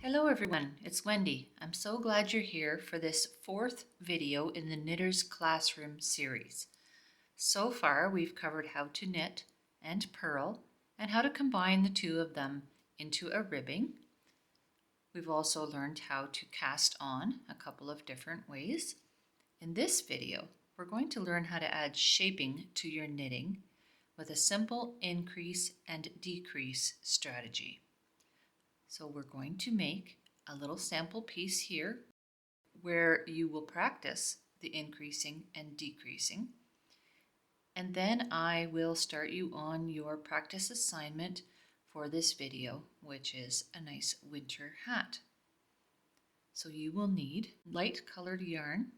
Hello everyone, it's Wendy. I'm so glad you're here for this fourth video in the Knitter's Classroom series. So far we've covered how to knit and purl and how to combine the two of them into a ribbing. We've also learned how to cast on a couple of different ways. In this video, we're going to learn how to add shaping to your knitting with a simple increase and decrease strategy. So we're going to make a little sample piece here where you will practice the increasing and decreasing. And then I will start you on your practice assignment for this video, which is a nice winter hat. So you will need light colored yarn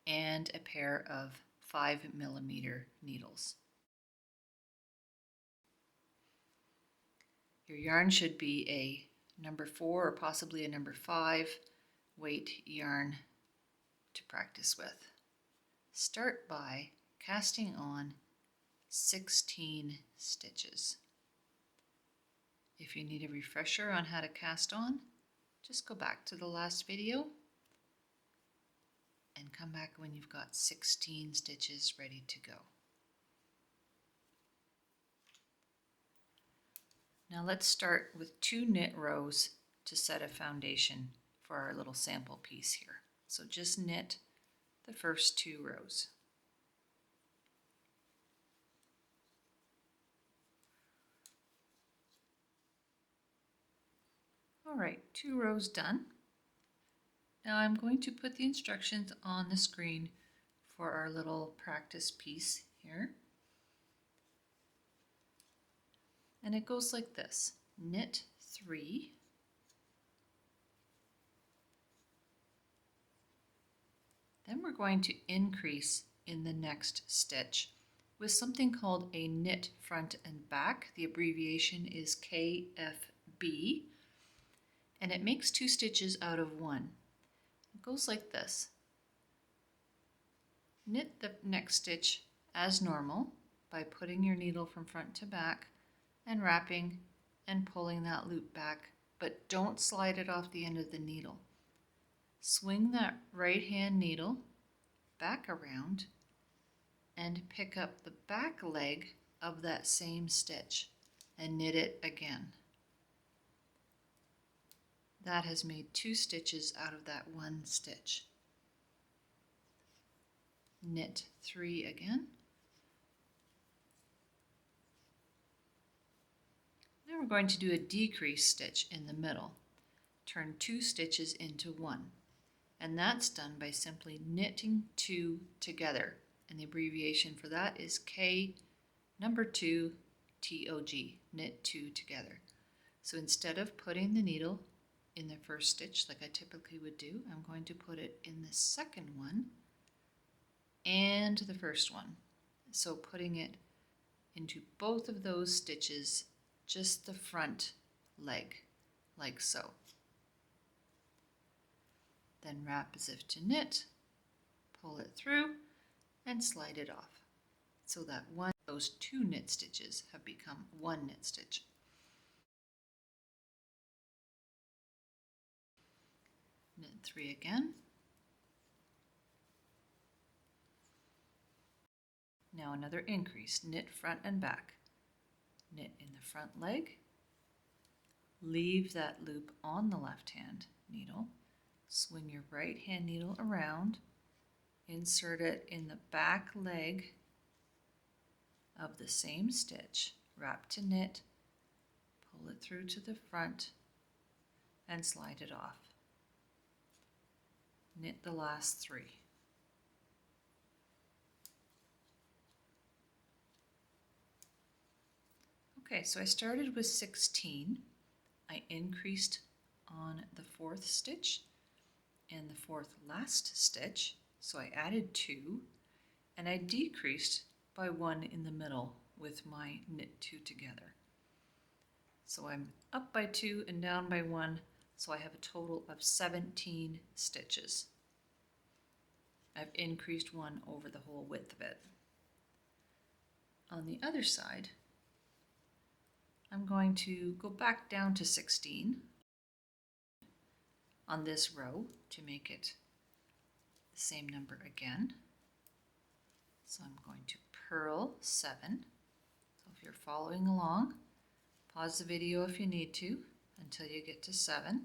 and a pair of 5mm needles. Your yarn should be a number 4 or possibly a number 5 weight yarn to practice with. Start by casting on 16 stitches. If you need a refresher on how to cast on, just go back to the last video and come back when you've got 16 stitches ready to go. Now let's start with 2 knit rows to set a foundation for our little sample piece here. So just knit the first 2 rows. All right, 2 rows done. Now I'm going to put the instructions on the screen for our little practice piece here. And it goes like this: knit 3, then we're going to increase in the next stitch with something called a knit front and back. The abbreviation is KFB, and it makes 2 stitches out of 1. It goes like this: knit the next stitch as normal by putting your needle from front to back and wrapping and pulling that loop back, but don't slide it off the end of the needle. Swing that right hand needle back around and pick up the back leg of that same stitch and knit it again. That has made 2 stitches out of that 1 stitch. Knit 3 again. Now we're going to do a decrease stitch in the middle. Turn 2 stitches into 1. And that's done by simply knitting 2 together. And the abbreviation for that is k2tog, knit 2 together. So instead of putting the needle in the first stitch like I typically would do, I'm going to put it in the second one and the first one. So putting it into both of those stitches, just the front leg, like so. Then wrap as if to knit, pull it through, and slide it off, so that those 2 knit stitches have become 1 knit stitch. Knit 3 again. Now another increase, knit front and back. Knit in the front leg, leave that loop on the left hand needle, swing your right hand needle around, insert it in the back leg of the same stitch, wrap to knit, pull it through to the front, and slide it off. Knit the last 3. Okay, so I started with 16. I increased on the 4th stitch and the 4th last stitch, so I added 2, and I decreased by 1 in the middle with my knit 2 together. So I'm up by 2 and down by 1, so I have a total of 17 stitches. I've increased 1 over the whole width of it. On the other side, I'm going to go back down to 16 on this row to make it the same number again. So I'm going to purl 7. So if you're following along, pause the video if you need to until you get to 7.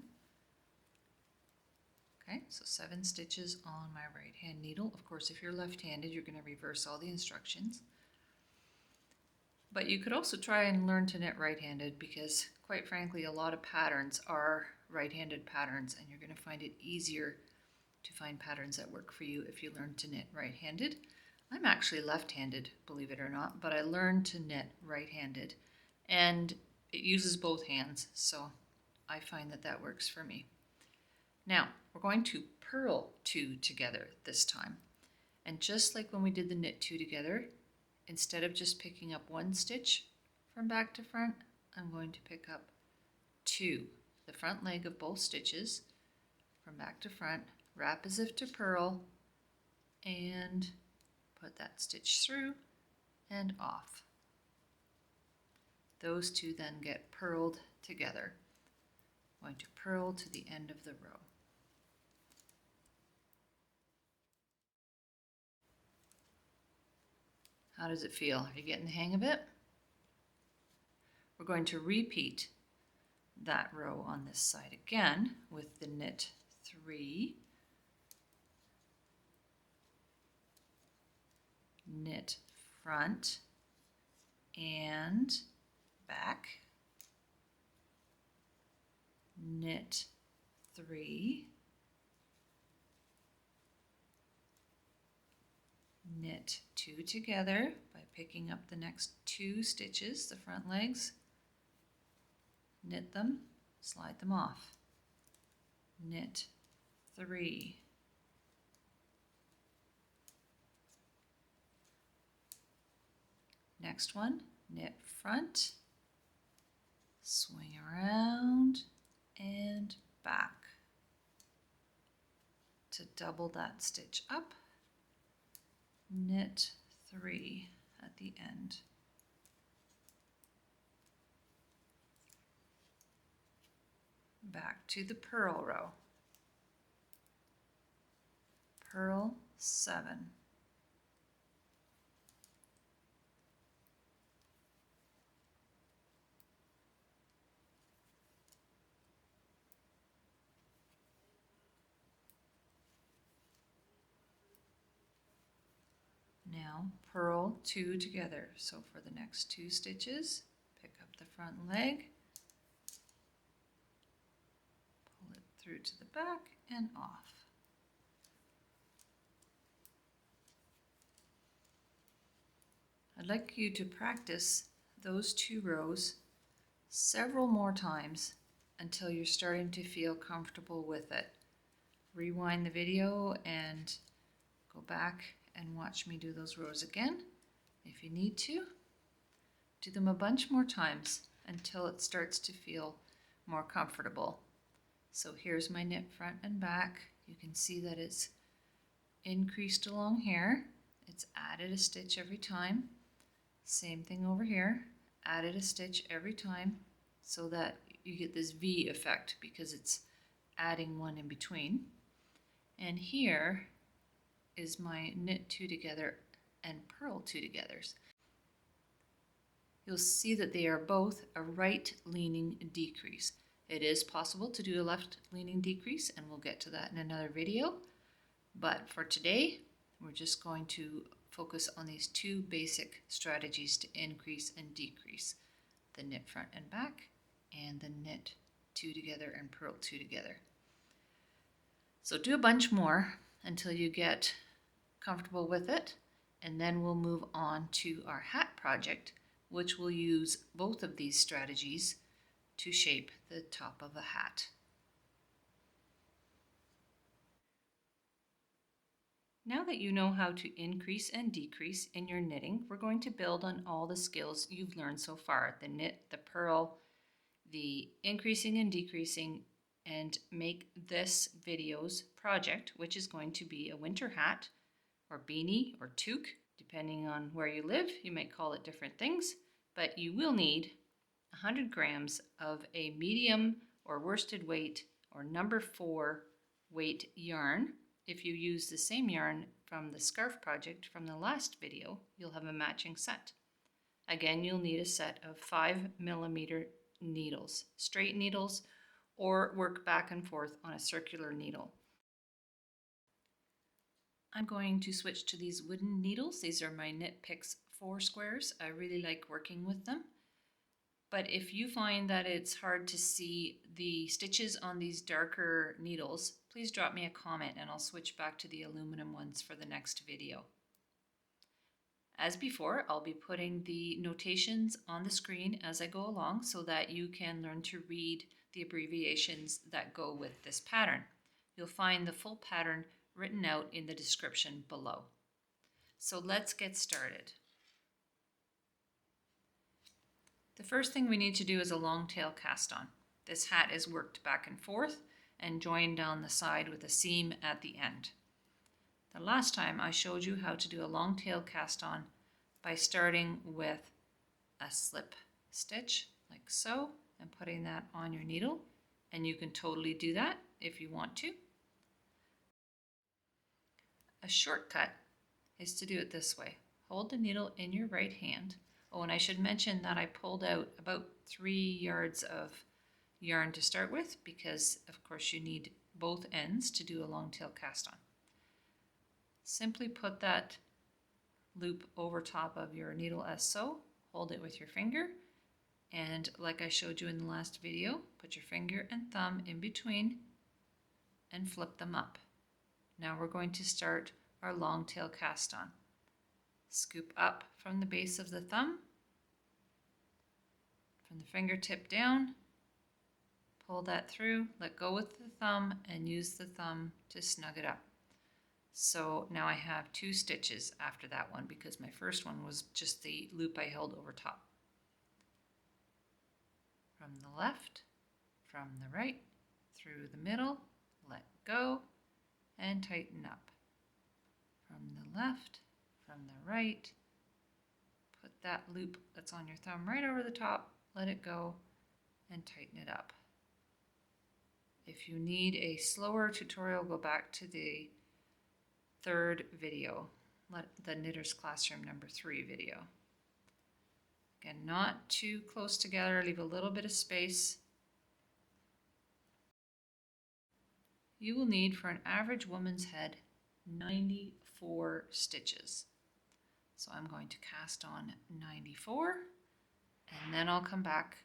Okay, so 7 stitches on my right hand needle. Of course, if you're left-handed, you're going to reverse all the instructions. But you could also try and learn to knit right-handed because, quite frankly, a lot of patterns are right-handed patterns, and you're going to find it easier to find patterns that work for you if you learn to knit right-handed. I'm actually left-handed, believe it or not, but I learned to knit right-handed, and it uses both hands, so I find that that works for me. Now, we're going to purl 2 together this time. And just like when we did the knit 2 together, instead of just picking up 1 stitch from back to front, I'm going to pick up 2, the front leg of both stitches from back to front, wrap as if to purl, and put that stitch through and off. Those two then get purled together. I'm going to purl to the end of the row. How does it feel? Are you getting the hang of it? We're going to repeat that row on this side again with the knit 3, knit front and back, knit 3, knit 2 together by picking up the next 2 stitches, the front legs, knit them, slide them off, knit 3, next one, knit front, swing around and back to double that stitch up, knit 3 at the end. Back to the purl row. Purl 7. Now purl 2 together. So for the next 2 stitches, pick up the front leg, pull it through to the back and off. I'd like you to practice those 2 rows several more times until you're starting to feel comfortable with it. Rewind the video and go back and watch me do those rows again. If you need to, do them a bunch more times until it starts to feel more comfortable. So here's my knit front and back. You can see that it's increased along here. It's added a stitch every time. Same thing over here, added a stitch every time so that you get this V effect because it's adding one in between. And here is my knit 2 together and purl 2 togethers. You'll see that they are both a right leaning decrease. It is possible to do a left leaning decrease, and we'll get to that in another video. But for today, we're just going to focus on these 2 basic strategies to increase and decrease: the knit front and back and the knit 2 together and purl 2 together. So do a bunch more until you get comfortable with it, and then we'll move on to our hat project, which will use both of these strategies to shape the top of a hat. Now that you know how to increase and decrease in your knitting, we're going to build on all the skills you've learned so far: the knit, the purl, the increasing and decreasing, and make this video's project, which is going to be a winter hat or beanie or toque. Depending on where you live, you might call it different things, but you will need 100 grams of a medium or worsted weight or number 4 weight yarn. If you use the same yarn from the scarf project from the last video, you'll have a matching set. Again, you'll need a set of 5mm needles, straight needles, or work back and forth on a circular needle. I'm going to switch to these wooden needles. These are my Knit Picks 4 squares. I really like working with them. But if you find that it's hard to see the stitches on these darker needles, please drop me a comment and I'll switch back to the aluminum ones for the next video. As before, I'll be putting the notations on the screen as I go along so that you can learn to read the abbreviations that go with this pattern. You'll find the full pattern written out in the description below. So let's get started. The first thing we need to do is a long tail cast on. This hat is worked back and forth and joined down the side with a seam at the end. The last time I showed you how to do a long tail cast on by starting with a slip stitch like so and putting that on your needle, and you can totally do that if you want to. A shortcut is to do it this way. Hold the needle in your right hand. Oh, and I should mention that I pulled out about 3 yards of yarn to start with because of course you need both ends to do a long tail cast on. Simply put that loop over top of your needle as so, hold it with your finger, and like I showed you in the last video, put your finger and thumb in between and flip them up. Now we're going to start our long tail cast on. Scoop up from the base of the thumb, from the fingertip down, pull that through, let go with the thumb, and use the thumb to snug it up. So now I have 2 stitches after that one because my first one was just the loop I held over top. From the left, from the right, through the middle, let go, and tighten up. From the left, from the right, put that loop that's on your thumb right over the top, let it go, and tighten it up. If you need a slower tutorial, go back to the 3rd video, the Knitter's Classroom number 3 video. Again, not too close together, leave a little bit of space. You will need, for an average woman's head, 94 stitches. So I'm going to cast on 94, and then I'll come back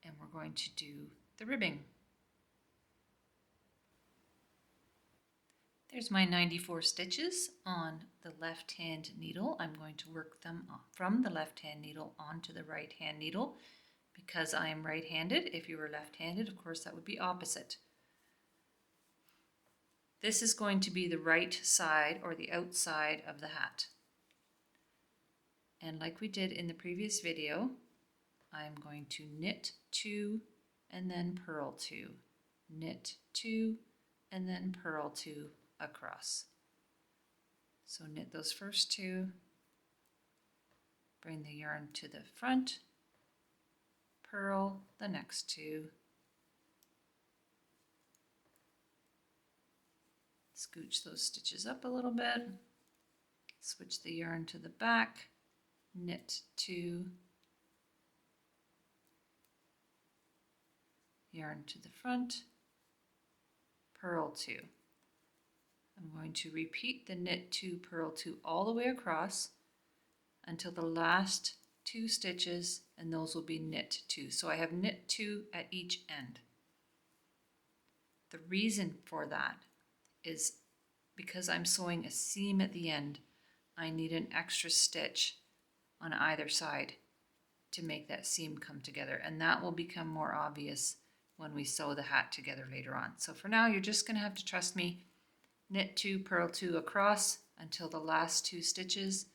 and we're going to do the ribbing. There's my 94 stitches on the left hand needle. I'm going to work them from the left hand needle onto the right hand needle because I am right-handed. If you were left-handed, of course, that would be opposite. This is going to be the right side or the outside of the hat. And like we did in the previous video, I'm going to knit 2 and then purl 2, knit 2 and then purl 2 across. So knit those first 2, bring the yarn to the front, purl the next 2, scooch those stitches up a little bit, switch the yarn to the back, knit 2, yarn to the front, purl 2. I'm going to repeat the knit 2, purl 2 all the way across until the last 2 stitches, and those will be knit 2. So I have knit 2 at each end. The reason for that is because I'm sewing a seam at the end, I need an extra stitch on either side to make that seam come together, and that will become more obvious when we sew the hat together later on. So for now, you're just going to have to trust me. Knit 2, purl 2 across until the last 2 stitches,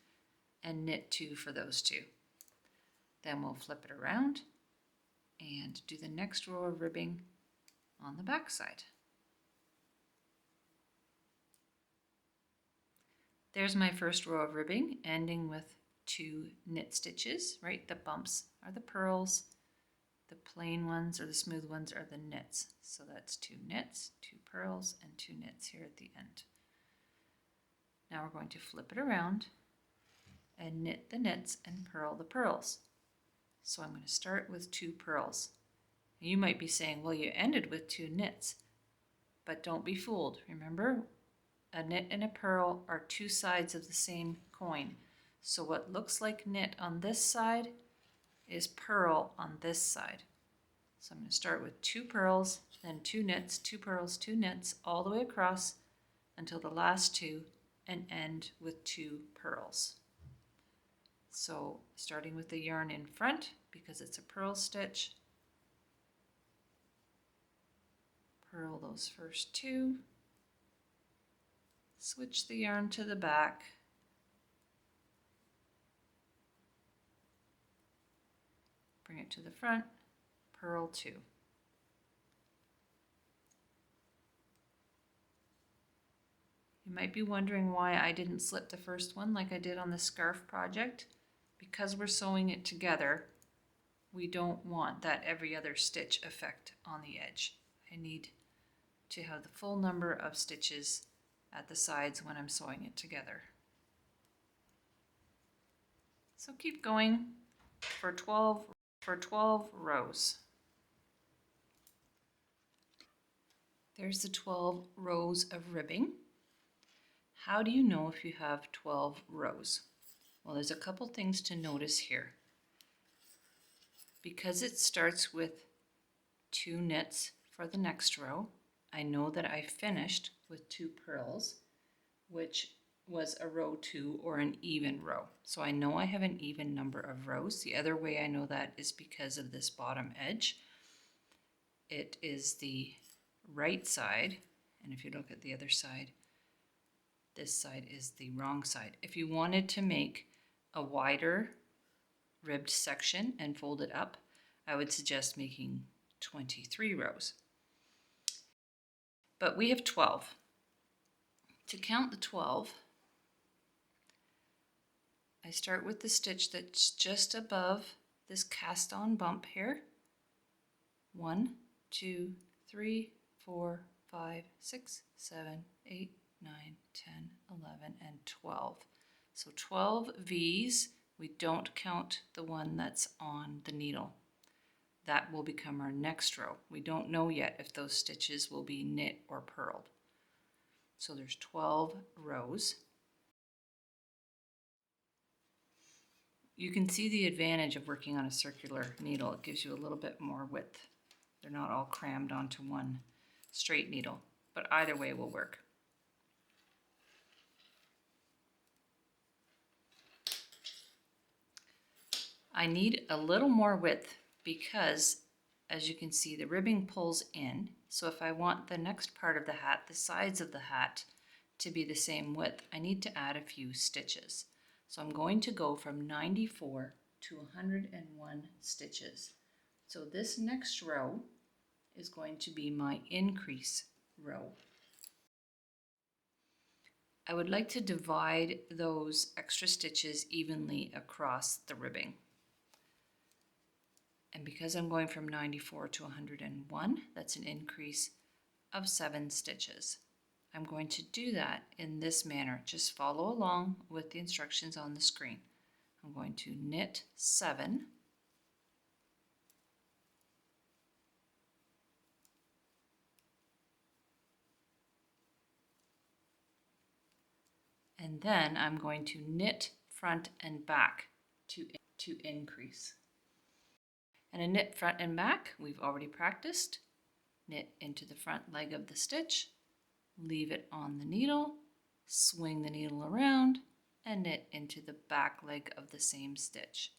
and knit 2 for those 2. Then we'll flip it around and do the next row of ribbing on the back side. There's my first row of ribbing, ending with 2 knit stitches, right? The bumps are the purls, The plain ones or the smooth ones are the knits. So that's 2 knits, 2 purls, and 2 knits here at the end. Now we're going to flip it around and knit the knits and purl the purls. So I'm going to start with 2 purls. You might be saying, well, you ended with 2 knits, but don't be fooled. Remember, a knit and a purl are 2 sides of the same coin. So what looks like knit on this side is purl on this side. So I'm going to start with 2 purls, then 2 knits, 2 purls, 2 knits, all the way across until the last 2, and end with 2 purls. So starting with the yarn in front, because it's a purl stitch, purl those first 2, switch the yarn to the back, bring it to the front, purl 2. You might be wondering why I didn't slip the first one like I did on the scarf project. Because we're sewing it together, we don't want that every other stitch effect on the edge. I need to have the full number of stitches at the sides when I'm sewing it together. So keep going for 12 rows. There's the 12 rows of ribbing. How do you know if you have 12 rows? Well, there's a couple things to notice here. Because it starts with 2 knits for the next row, I know that I finished with 2 purls, which was a row 2 or an even row. So I know I have an even number of rows. The other way I know that is because of this bottom edge. It is the right side, and if you look at the other side, this side is the wrong side. If you wanted to make a wider ribbed section and fold it up, I would suggest making 23 rows. But we have 12. To count the 12, I start with the stitch that's just above this cast on bump here. 1, 2, 3, 4, 5, 6, 7, 8, 9, 10, 11, and 12. So 12 V's. We don't count the one that's on the needle. That will become our next row. We don't know yet if those stitches will be knit or purled. So there's 12 rows. You can see the advantage of working on a circular needle. It gives you a little bit more width. They're not all crammed onto one straight needle, but either way will work. I need a little more width because, as you can see, the ribbing pulls in. So if I want the next part of the hat, the sides of the hat, to be the same width, I need to add a few stitches. So I'm going to go from 94 to 101 stitches. So this next row is going to be my increase row. I would like to divide those extra stitches evenly across the ribbing. And because I'm going from 94 to 101, that's an increase of 7 stitches. I'm going to do that in this manner. Just follow along with the instructions on the screen. I'm going to knit 7, and then I'm going to knit front and back to increase. And a knit front and back, we've already practiced. Knit into the front leg of the stitch, leave it on the needle, swing the needle around, and knit into the back leg of the same stitch.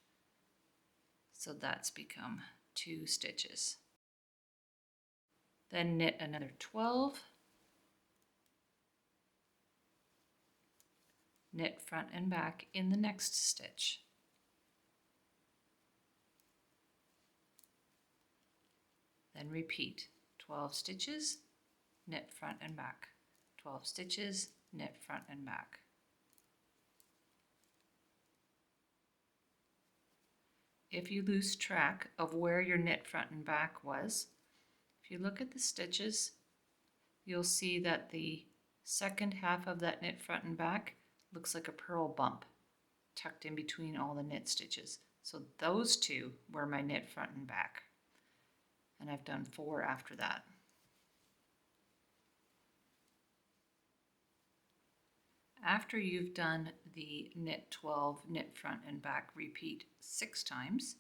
So that's become 2 stitches. Then knit another 12, knit front and back in the next stitch. Then repeat 12 stitches, knit front and back, 12 stitches, knit front and back. if you lose track of where your knit front and back was, if you look at the stitches, you'll see that the second half of that knit front and back looks like a purl bump tucked in between all the knit stitches. So those two were my knit front and back. And I've done 4 after that. After you've done the knit 12 knit front and back repeat 6 times,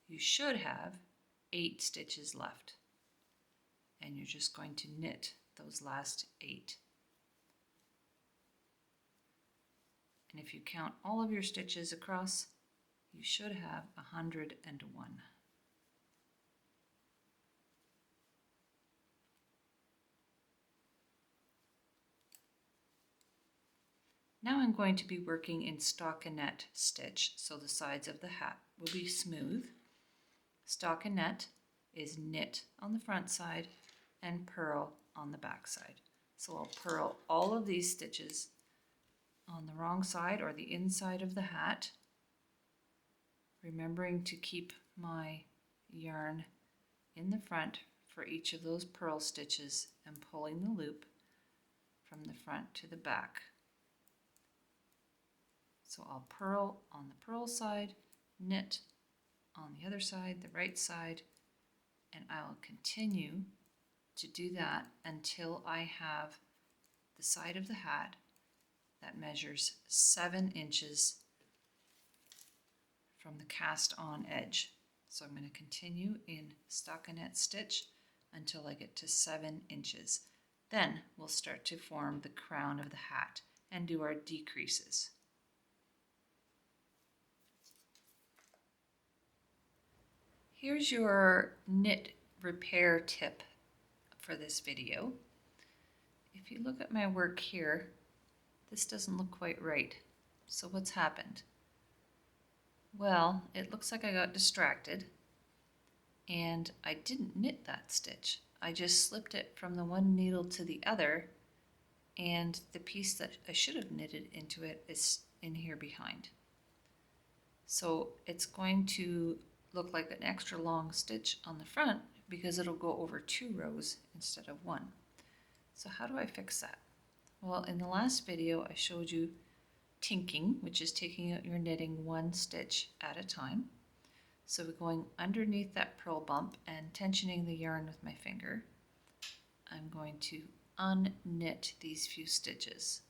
you should have 8 stitches left. And you're just going to knit those last 8. And if you count all of your stitches across, you should have 101. Now I'm going to be working in stockinette stitch, so the sides of the hat will be smooth. Stockinette is knit on the front side and purl on the back side. So I'll purl all of these stitches on the wrong side or the inside of the hat, remembering to keep my yarn in the front for each of those purl stitches and pulling the loop from the front to the back. So I'll purl on the purl side, knit on the other side, the right side, and I will continue to do that until I have the side of the hat that measures 7 inches from the cast on edge. So I'm going to continue in stockinette stitch until I get to 7 inches. Then we'll start to form the crown of the hat and do our decreases. Here's your knit repair tip for this video. If you look at my work here, this doesn't look quite right. So what's happened? Well, it looks like I got distracted and I didn't knit that stitch. I just slipped it from the one needle to the other, and the piece that I should have knitted into it is in here behind. So it's going to look like an extra long stitch on the front because it'll go over 2 rows instead of 1. So how do I fix that? Well, in the last video I showed you tinking, which is taking out your knitting 1 stitch at a time. So we're going underneath that purl bump and tensioning the yarn with my finger. I'm going to unknit these few stitches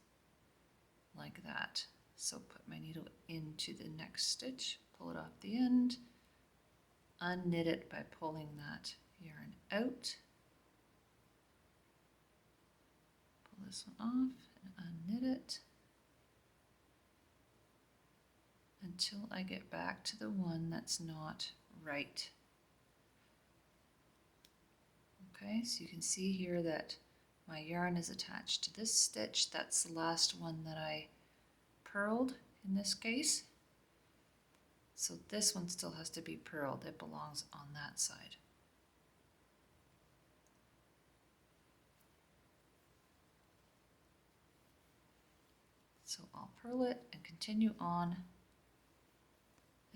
like that. So put my needle into the next stitch, pull it off the end, unknit it by pulling that yarn out. Pull this one off and unknit it until I get back to the one that's not right. Okay, so you can see here that my yarn is attached to this stitch. That's the last one that I purled in this case. So this one still has to be purled. It belongs on that side. So I'll purl it and continue on,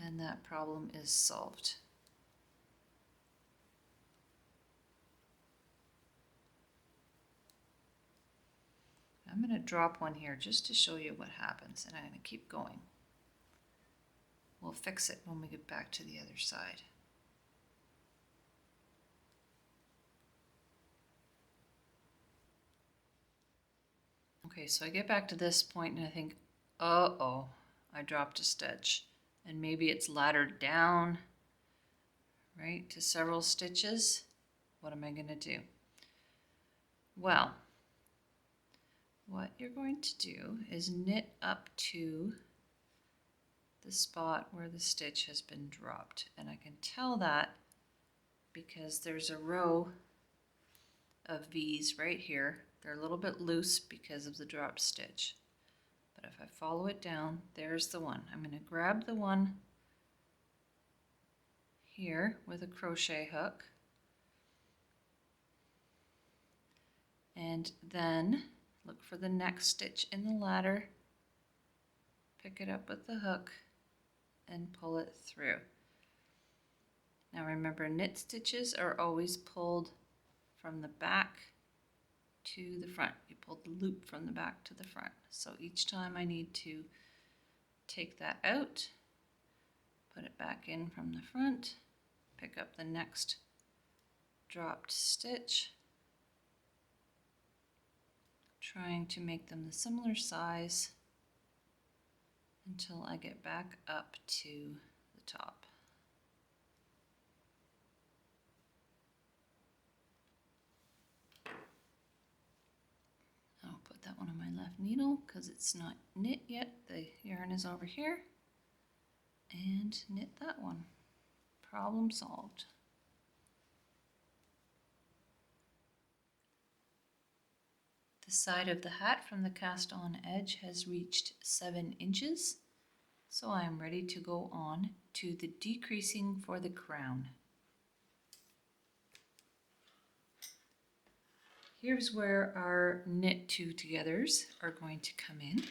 and that problem is solved. I'm going to drop one here just to show you what happens, and I'm going to keep going. We'll fix it when we get back to the other side. Okay, so I get back to this point and I think, uh-oh, I dropped a stitch. And maybe it's laddered down, right, to several stitches. What am I going to do? Well, what you're going to do is knit up to the spot where the stitch has been dropped. And I can tell that because there's a row of V's right here. They're a little bit loose because of the dropped stitch. But if I follow it down, there's the one. I'm going to grab the one here with a crochet hook. And then look for the next stitch in the ladder, pick it up with the hook, and pull it through. Now remember, knit stitches are always pulled from the back to the front. You pull the loop from the back to the front. So each time I need to take that out, put it back in from the front, pick up the next dropped stitch, trying to make them the similar size until I get back up to the top. I'll put that one on my left needle because it's not knit yet. The yarn is over here. And knit that one. Problem solved. The side of the hat from the cast on edge has reached 7 inches, so I am ready to go on to the decreasing for the crown. Here's where our knit 2 togethers are going to come in.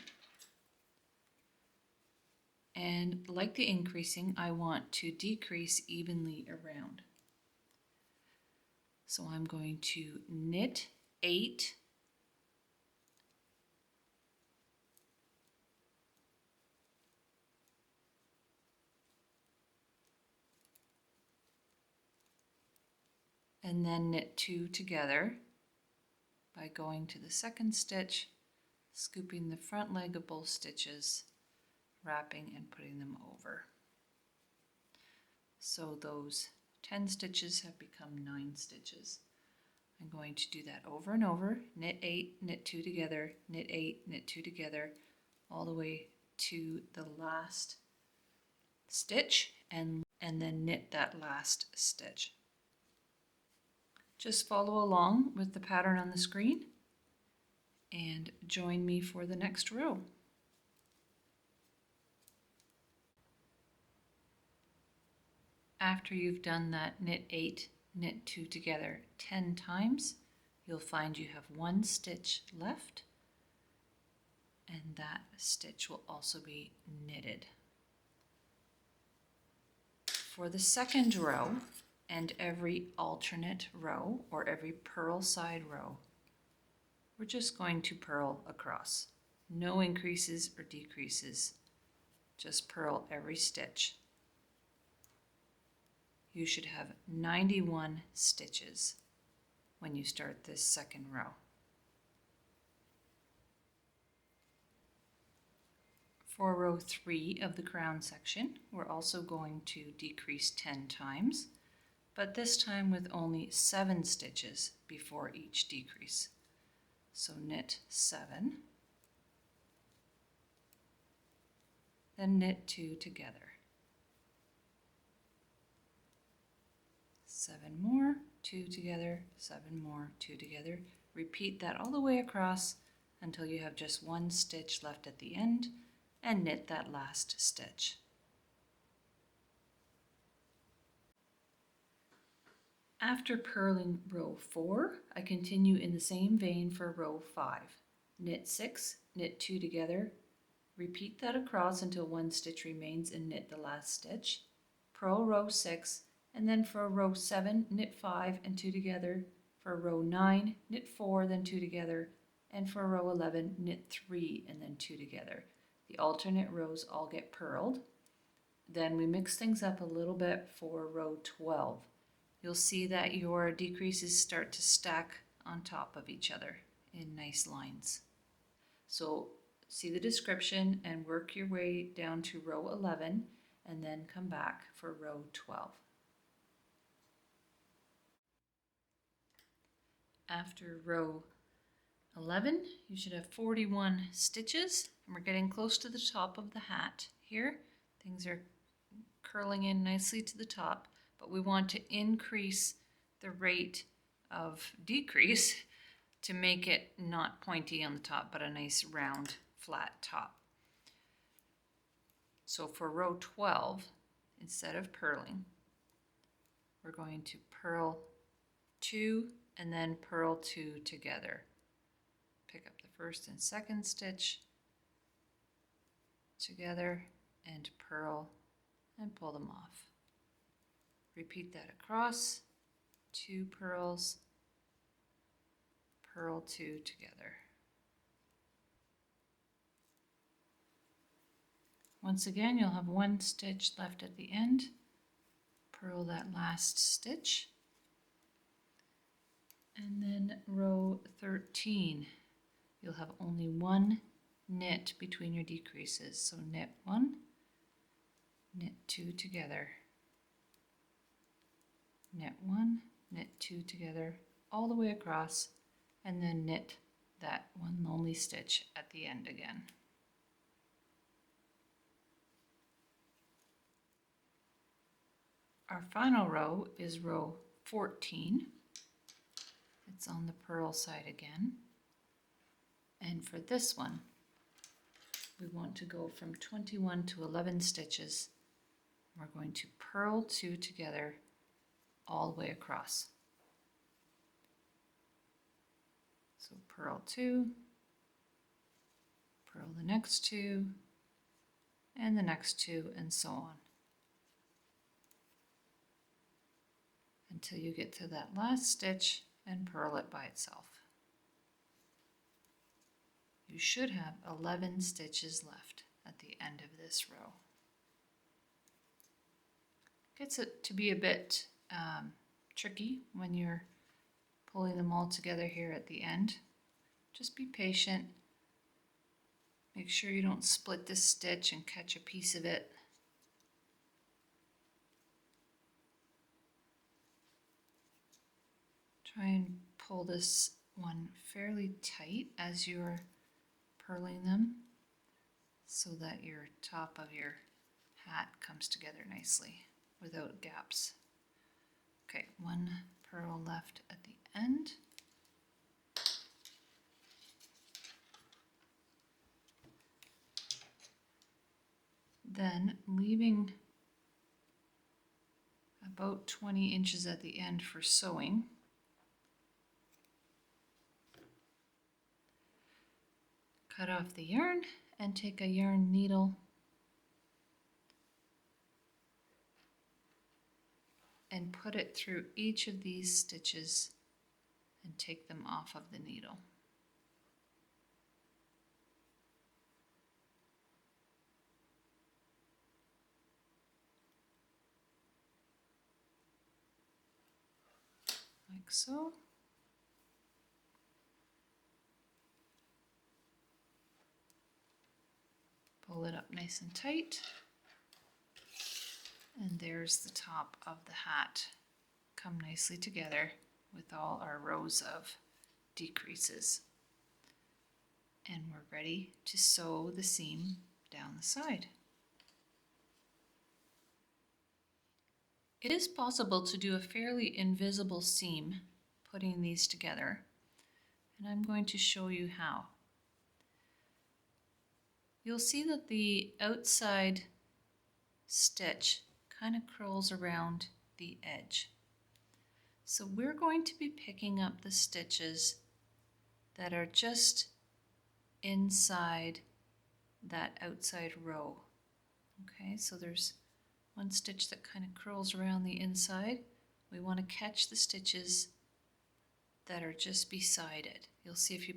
And like the increasing, I want to decrease evenly around. So I'm going to knit 8, and then knit 2 together by going to the second stitch, scooping the front leg of both stitches, wrapping and putting them over. So those 10 stitches have become 9 stitches. I'm going to do that over and over, knit 8, knit 2 together, knit 8, knit 2 together, all the way to the last stitch, and then knit that last stitch. Just follow along with the pattern on the screen and join me for the next row. After you've done that knit 8, knit 2 together 10 times, you'll find you have 1 stitch left, and that stitch will also be knitted. For the second row and every alternate row or every purl side row, we're just going to purl across. No increases or decreases, just purl every stitch. You should have 91 stitches when you start this second row. For row 3 of the crown section, we're also going to decrease 10 times, but this time with only 7 stitches before each decrease. So knit 7, then knit 2 together. 7 more, 2 together, 7 more, 2 together. Repeat that all the way across until you have just 1 stitch left at the end, and knit that last stitch. After purling row 4, I continue in the same vein for row 5. Knit 6, knit 2 together, repeat that across until 1 stitch remains and knit the last stitch. Purl row 6, and then for row 7, knit 5 and 2 together. For row 9, knit 4, then 2 together. And for row 11, knit 3 and then 2 together. The alternate rows all get purled. Then we mix things up a little bit for row 12. You'll see that your decreases start to stack on top of each other in nice lines. So see the description and work your way down to row 11 and then come back for row 12. After row 11, you should have 41 stitches, and we're getting close to the top of the hat here. Things are curling in nicely to the top, but we want to increase the rate of decrease to make it not pointy on the top, but a nice round flat top. So for row 12, instead of purling, we're going to purl 2 and then purl 2 together. Pick up the first and second stitch together and purl and pull them off. Repeat that across, 2 purls, purl 2 together. Once again, you'll have 1 stitch left at the end. Purl that last stitch. And then row 13, you'll have only 1 knit between your decreases. So knit 1, knit 2 together. Knit 1, knit 2 together all the way across, and then knit that 1 lonely stitch at the end again. Our final row is row 14. It's on the purl side again. And for this one, we want to go from 21 to 11 stitches. We're going to purl 2 together all the way across. So purl 2, purl the next 2, and the next 2, and so on, until you get to that last stitch and purl it by itself. You should have 11 stitches left at the end of this row. Gets it to be a bit tricky when you're pulling them all together here at the end. Just be patient. Make sure you don't split this stitch and catch a piece of it. Try and pull this one fairly tight as you're purling them so that your top of your hat comes together nicely without gaps. Okay, 1 purl left at the end. Then leaving about 20 inches at the end for sewing, cut off the yarn and take a yarn needle and put it through each of these stitches and take them off of the needle. Like so. Pull it up nice and tight. And there's the top of the hat. Come nicely together with all our rows of decreases. And we're ready to sew the seam down the side. It is possible to do a fairly invisible seam putting these together, and I'm going to show you how. You'll see that the outside stitch kind of curls around the edge. So we're going to be picking up the stitches that are just inside that outside row. Okay, so there's 1 stitch that kind of curls around the inside. We want to catch the stitches that are just beside it. You'll see if you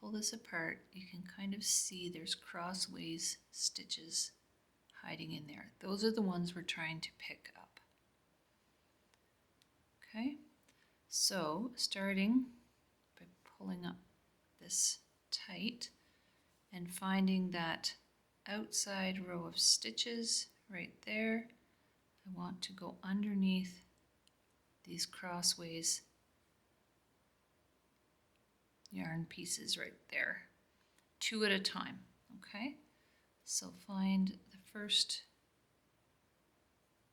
pull this apart, you can kind of see there's crossways stitches hiding in there. Those are the ones we're trying to pick up. Okay, so starting by pulling up this tight and finding that outside row of stitches right there, I want to go underneath these crossways yarn pieces right there, 2 at a time. Okay, so find the first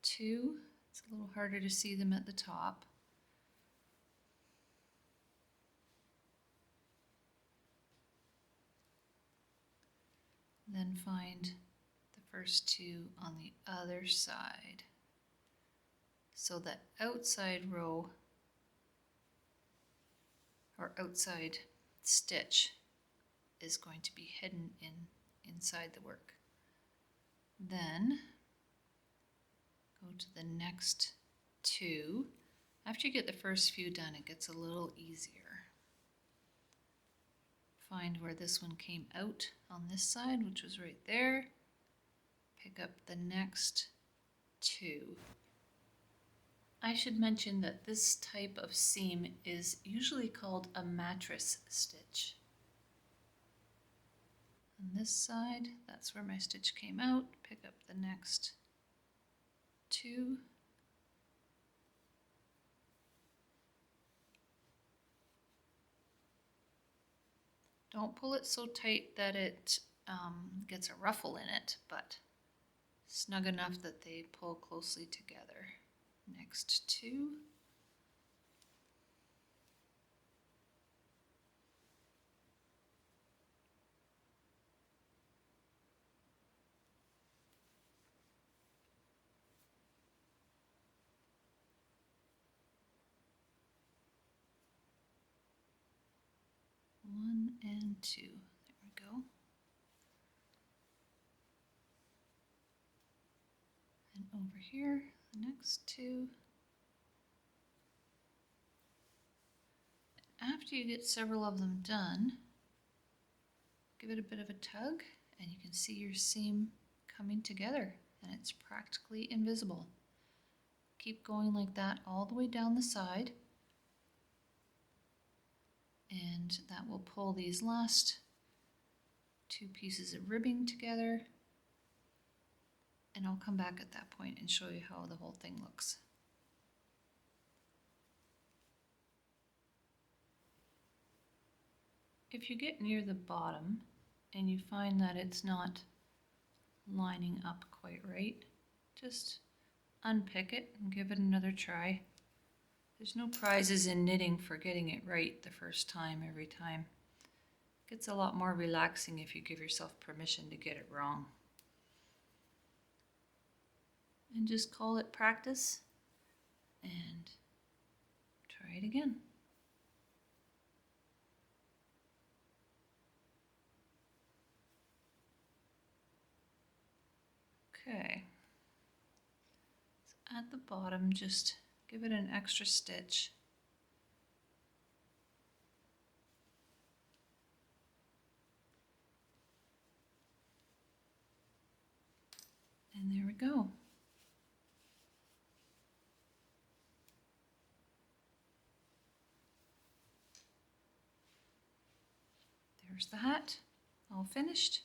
2. It's a little harder to see them at the top. Then find the first 2 on the other side. So that outside row or outside stitch is going to be hidden inside the work. Then go to the next two. After you get the first few done, it gets a little easier. Find where this one came out on this side, which was right there. Pick up the next two. I should mention that this type of seam is usually called a mattress stitch. On this side, that's where my stitch came out. Pick up the next two. Don't pull it so tight that it gets a ruffle in it, but snug enough that they pull closely together. Next two. One and two. There we go. And over here, the next two. After you get several of them done, give it a bit of a tug and you can see your seam coming together and it's practically invisible. Keep going like that all the way down the side, and that will pull these last two pieces of ribbing together, and I'll come back at that point and show you how the whole thing looks. If you get near the bottom and you find that it's not lining up quite right, just unpick it and give it another try. There's no prizes in knitting for getting it right the first time every time. It gets a lot more relaxing if you give yourself permission to get it wrong. And just call it practice and try it again. Okay, so at the bottom, just give it an extra stitch. And there we go. There's the hat, all finished.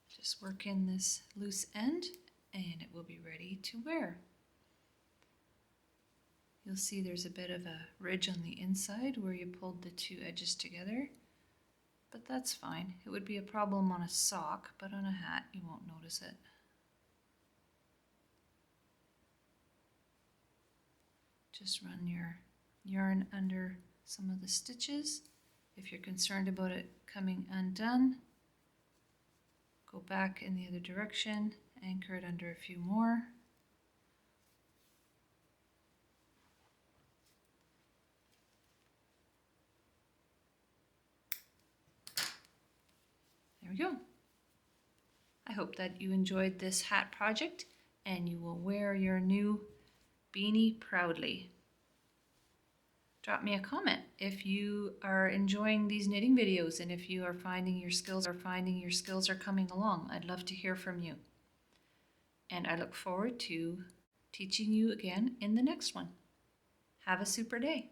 Just work in this loose end and it will be ready to wear. You'll see there's a bit of a ridge on the inside where you pulled the two edges together, but that's fine. It would be a problem on a sock, but on a hat you won't notice it. Just run your yarn under some of the stitches. If you're concerned about it coming undone, go back in the other direction, anchor it under a few more. There we go. I hope that you enjoyed this hat project and you will wear your new beanie proudly. Drop me a comment if you are enjoying these knitting videos and if you are finding your skills are coming along. I'd love to hear from you. And I look forward to teaching you again in the next one. Have a super day.